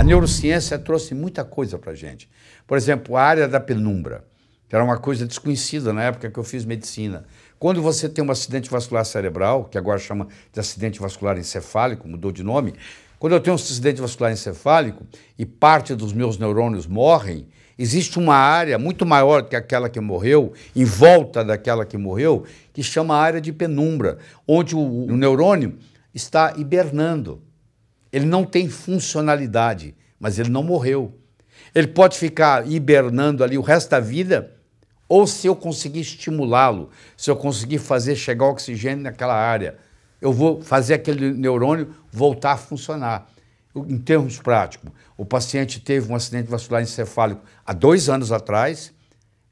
neurociência trouxe muita coisa para a gente. Por exemplo, a área da penumbra, que era uma coisa desconhecida na época que eu fiz medicina. Quando você tem um acidente vascular cerebral, que agora chama de acidente vascular encefálico, mudou de nome, quando eu tenho um acidente vascular encefálico e parte dos meus neurônios morrem, existe uma área muito maior que aquela que morreu, em volta daquela que morreu, que chama a área de penumbra, onde o neurônio está hibernando. Ele não tem funcionalidade, mas ele não morreu. Ele pode ficar hibernando ali o resto da vida, ou se eu conseguir estimulá-lo, se eu conseguir fazer chegar oxigênio naquela área, eu vou fazer aquele neurônio voltar a funcionar. Em termos práticos, o paciente teve um acidente vascular encefálico há 2 anos atrás,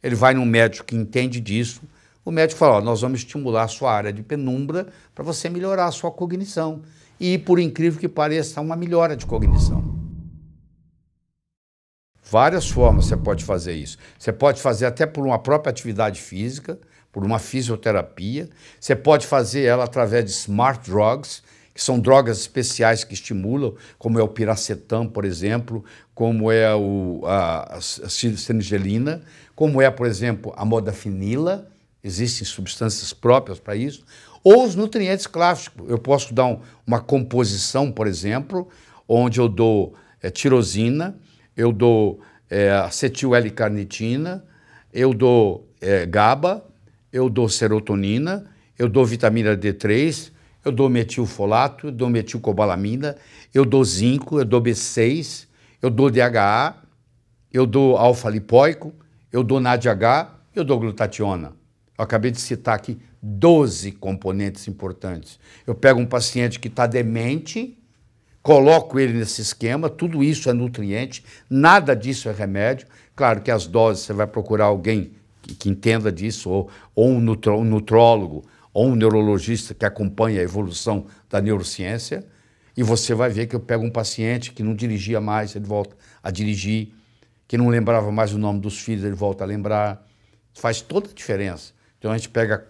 ele vai num médico que entende disso, o médico fala, ó, nós vamos estimular a sua área de penumbra para você melhorar a sua cognição. E, por incrível que pareça, uma melhora de cognição. Várias formas você pode fazer isso. Você pode fazer até por uma própria atividade física, por uma fisioterapia. Você pode fazer ela através de smart drugs, que são drogas especiais que estimulam, como é o piracetam, por exemplo, como é a seringelina, como é, por exemplo, a modafinila. Existem substâncias próprias para isso. Ou os nutrientes clássicos. Eu posso dar uma composição, por exemplo, onde eu dou tirosina, eu dou acetil L-carnitina, eu dou GABA, eu dou serotonina, eu dou vitamina D3, eu dou metilfolato, eu dou metilcobalamina, eu dou zinco, eu dou B6, eu dou DHA, eu dou alfa-lipóico, eu dou NADH, eu dou glutationa. Eu acabei de citar aqui 12 componentes importantes. Eu pego um paciente que está demente, coloco ele nesse esquema, tudo isso é nutriente, nada disso é remédio. Claro que as doses você vai procurar alguém que entenda disso, ou um nutrólogo, ou um neurologista que acompanha a evolução da neurociência, e você vai ver que eu pego um paciente que não dirigia mais, ele volta a dirigir, que não lembrava mais o nome dos filhos, ele volta a lembrar. Faz toda a diferença. Então a gente pega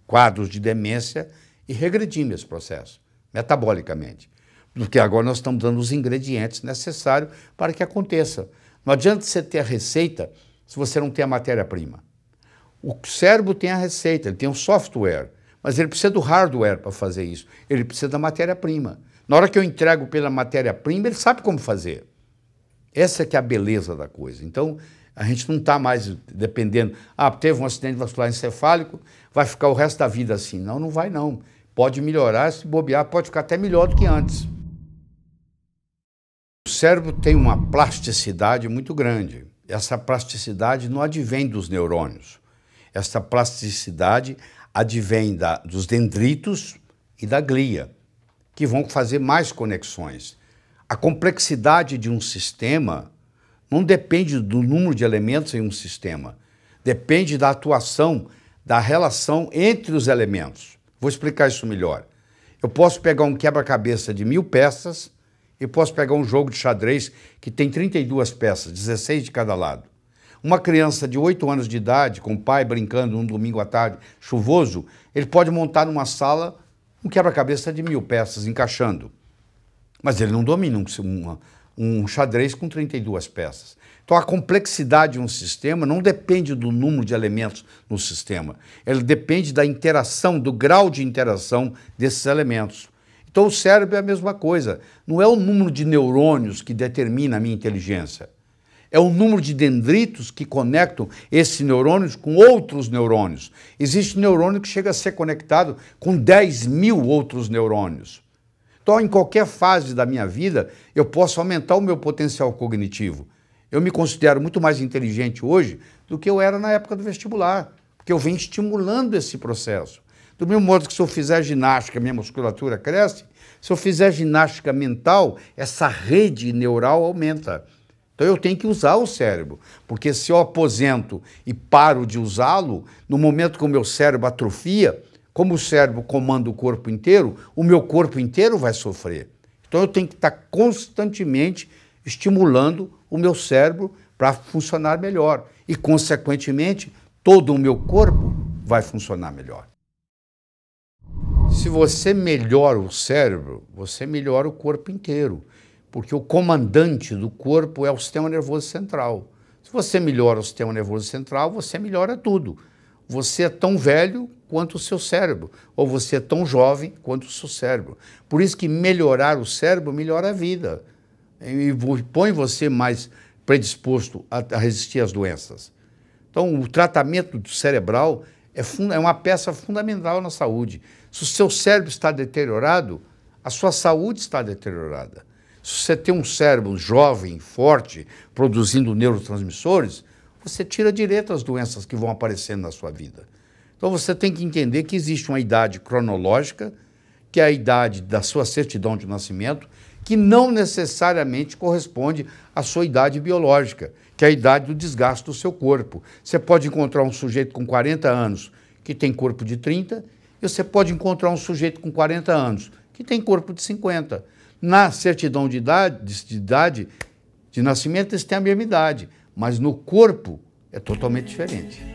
quadros de demência e regredimos esse processo, metabolicamente. Porque agora nós estamos dando os ingredientes necessários para que aconteça. Não adianta você ter a receita se você não tem a matéria-prima. O cérebro tem a receita, ele tem um software, mas ele precisa do hardware para fazer isso. Ele precisa da matéria-prima. Na hora que eu entrego pela matéria-prima, ele sabe como fazer. Essa que é a beleza da coisa. Então, a gente não está mais dependendo, teve um acidente vascular encefálico, vai ficar o resto da vida assim. Não, não vai não. Pode melhorar, se bobear, pode ficar até melhor do que antes. O cérebro tem uma plasticidade muito grande. Essa plasticidade não advém dos neurônios. Essa plasticidade advém dos dendritos e da glia, que vão fazer mais conexões. A complexidade de um sistema não depende do número de elementos em um sistema. Depende da atuação, da relação entre os elementos. Vou explicar isso melhor. Eu posso pegar um quebra-cabeça de 1000 peças e posso pegar um jogo de xadrez que tem 32 peças, 16 de cada lado. Uma criança de 8 anos de idade, com o pai brincando num domingo à tarde, chuvoso, ele pode montar numa sala um quebra-cabeça de 1000 peças, encaixando. Mas ele não domina um xadrez com 32 peças. Então, a complexidade de um sistema não depende do número de elementos no sistema. Ele depende da interação, do grau de interação desses elementos. Então, o cérebro é a mesma coisa. Não é o número de neurônios que determina a minha inteligência. É o número de dendritos que conectam esses neurônios com outros neurônios. Existe neurônio que chega a ser conectado com 10.000 outros neurônios. Então, em qualquer fase da minha vida, eu posso aumentar o meu potencial cognitivo. Eu me considero muito mais inteligente hoje do que eu era na época do vestibular, porque eu venho estimulando esse processo. Do mesmo modo que se eu fizer ginástica, minha musculatura cresce, se eu fizer ginástica mental, essa rede neural aumenta. Então eu tenho que usar o cérebro, porque se eu aposento e paro de usá-lo, no momento que o meu cérebro atrofia, como o cérebro comanda o corpo inteiro, o meu corpo inteiro vai sofrer. Então eu tenho que estar constantemente estimulando o meu cérebro para funcionar melhor. E, consequentemente, todo o meu corpo vai funcionar melhor. Se você melhora o cérebro, você melhora o corpo inteiro. porque o comandante do corpo é o sistema nervoso central. Se você melhora o sistema nervoso central, você melhora tudo. Você é tão velho quanto o seu cérebro, ou você é tão jovem quanto o seu cérebro. Por isso que melhorar o cérebro melhora a vida e põe você mais predisposto a resistir às doenças. Então, o tratamento cerebral é uma peça fundamental na saúde. Se o seu cérebro está deteriorado, a sua saúde está deteriorada. Se você tem um cérebro jovem, forte, produzindo neurotransmissores, você tira direito as doenças que vão aparecendo na sua vida. Então você tem que entender que existe uma idade cronológica, que é a idade da sua certidão de nascimento, que não necessariamente corresponde à sua idade biológica, que é a idade do desgaste do seu corpo. Você pode encontrar um sujeito com 40 anos que tem corpo de 30, e você pode encontrar um sujeito com 40 anos que tem corpo de 50. Na certidão de idade de nascimento, eles têm a mesma idade, mas no corpo é totalmente diferente.